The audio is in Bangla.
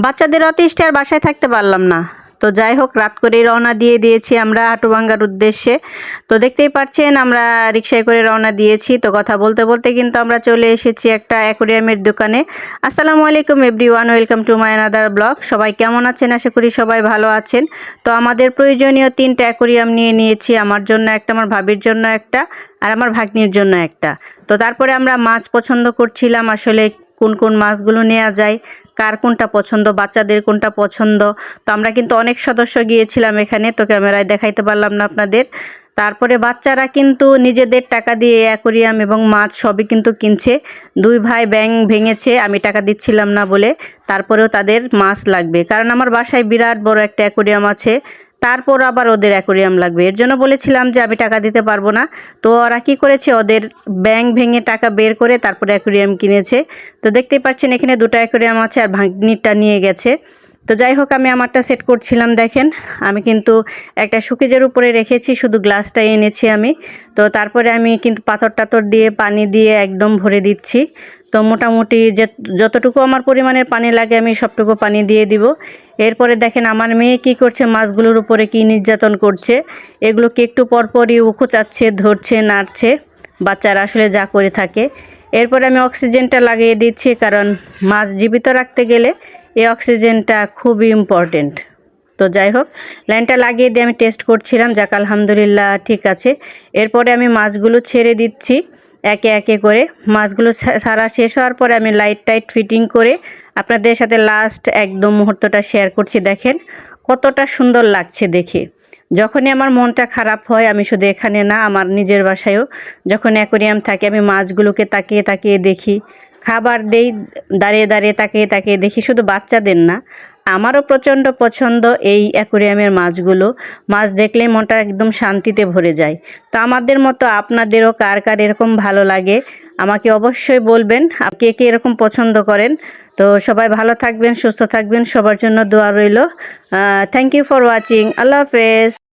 বাচ্চাদের অতিষ্ঠে আর বাসায় থাকতে পারলাম না। তো যাই হোক, রাত করেই রওনা দিয়ে দিয়েছি আমরা হাটুভাঙ্গার উদ্দেশ্যে। তো দেখতেই পাচ্ছেন আমরা রিকশায় করে রওনা দিয়েছি। তো কথা বলতে বলতে কিন্তু আমরা চলে এসেছি একটা অ্যাকোরিয়ামের দোকানে। আসসালামু আলাইকুম everyone, welcome to my another blog. সবাই কেমন আছেন? আশা করি সবাই ভালো আছেন। তো আমাদের প্রয়োজনীয় 3টা অ্যাকোরিয়াম নিয়ে নিয়েছি, আমার জন্য একটা, আমার ভাবির জন্য একটা, আর আমার ভাগ্নির জন্য একটা। তো তারপরে আমরা মাছ পছন্দ করছিলাম, আসলে কোন কোন মাছগুলো নেওয়া যায়, কার কোনটা পছন্দ, বাচ্চাদের কোনটা পছন্দ। তো আমরা কিন্তু অনেক সদস্য গিয়েছিলাম এখানে, তো ক্যামেরায় দেখাইতে পারলাম না আপনাদের। তারপরে বাচ্চারা কিন্তু নিজেদের টাকা দিয়ে অ্যাকোরিয়াম এবং মাছ সবই কিন্তু কিনছে। দুই ভাই ব্যাঙ ভেঙেছে আমি টাকা দিচ্ছিলাম না বলে, তারপরেও তাদের মাছ লাগবে, কারণ আমার বাসায় বিরাট বড় একটা অ্যাকোরিয়াম আছে। তারপর আবার ওদের অ্যাকোরিয়াম লাগবে, এর জন্য বলেছিলাম যে আমি টাকা দিতে পারবো না। তো ওরা কি করেছে, ওদের ব্যাঙ ভেঙে টাকা বের করে তারপরে অ্যাকোরিয়াম কিনেছে। তো দেখতেই পাচ্ছেন এখানে 2টা অ্যাকোরিয়াম আছে, আর ভাগ্নিরটা নিয়ে গেছে। তো যাই হোক, আমি আমারটা সেট করছিলাম। দেখেন আমি কিন্তু একটা শোকেজের উপরে রেখেছি, শুধু গ্লাসটা এনেছি আমি। তো তারপরে আমি কিন্তু পাথর টাথর দিয়ে পানি দিয়ে একদম ভরে দিচ্ছি। তো মোটামুটি যে যতটুকু আমার পরিমাণের পানি লাগে আমি সবটুকু পানি দিয়ে দিব। এরপরে দেখেন আমার মেয়ে কি করছে, মাছগুলোর উপরে কি নির্যাতন করছে। এগুলোকে একটু পরপরই উখোচাচ্ছে, ধরছে, নাড়ছে, বাচ্চারা আসলে যা করে থাকে। এরপরে আমি অক্সিজেনটা লাগিয়ে দিচ্ছি, কারণ মাছ জীবিত রাখতে গেলে এই অক্সিজেনটা খুবই ইম্পর্টেন্ট। তো যাই হোক, লাইনটা লাগিয়ে দিয়ে আমি টেস্ট করছিলাম, যাক আলহামদুলিল্লাহ ঠিক আছে। এরপরে আমি মাছগুলো ছেড়ে দিচ্ছি একে একে করে। মাছগুলো সারা শেষ হওয়ার পরে আমি লাইট টাইট ফিটিং করে আপনাদের সাথে লাস্ট একদম মুহূর্তটা শেয়ার করছি। দেখেন কতটা সুন্দর লাগছে দেখে। যখনই আমার মনটা খারাপ হয়, আমি শুধু এখানে না, আমার নিজের বাসায়ও যখন অ্যাকোরিয়াম থাকে আমি মাছগুলোকে তাকিয়ে তাকিয়ে দেখি, খাবার দেই, দাঁড়িয়ে দাঁড়িয়ে তাকিয়ে তাকিয়ে দেখি। শুধু বাচ্চাদের না, আমারও প্রচণ্ড পছন্দ এই অ্যাকোরিয়ামের মাছগুলো। মাছ দেখলেই মনটা একদম শান্তিতে ভরে যায়। তো আমাদের মতো আপনাদেরও কার কার এরকম ভালো লাগে আমাকে অবশ্যই বলবেন, কে কে এরকম পছন্দ করেন। তো সবাই ভালো থাকবেন, সুস্থ থাকবেন, সবার জন্য দোয়া রইল। Thank you for watching. Allah হাফেজ।